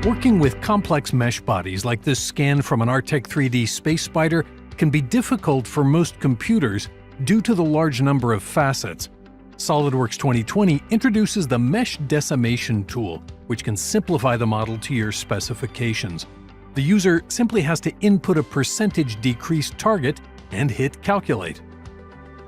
Working with complex mesh bodies like this scan from an Artec 3D Space Spider can be difficult for most computers due to the large number of facets. SOLIDWORKS 2020 introduces the Mesh Decimation tool, which can simplify the model to your specifications. The user simply has to input a percentage decrease target and hit Calculate.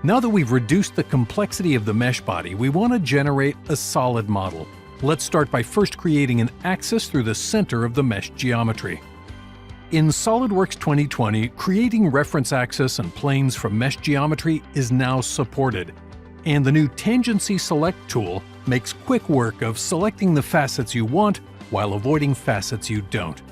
Now that we've reduced the complexity of the mesh body, we want to generate a solid model. Let's start by first creating an axis through the center of the mesh geometry. In SOLIDWORKS 2020, creating reference axis and planes from mesh geometry is now supported, and the new Tangency Select tool makes quick work of selecting the facets you want while avoiding facets you don't.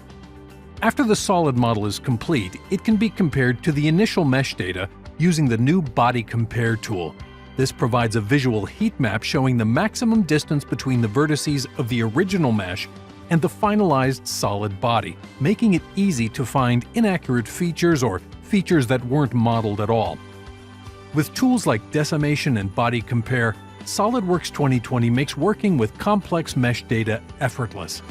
After the solid model is complete, it can be compared to the initial mesh data using the new Body Compare tool. This provides a visual heat map showing the maximum distance between the vertices of the original mesh and the finalized solid body, making it easy to find inaccurate features or features that weren't modeled at all. With tools like Decimation and Body Compare, SOLIDWORKS 2020 makes working with complex mesh data effortless.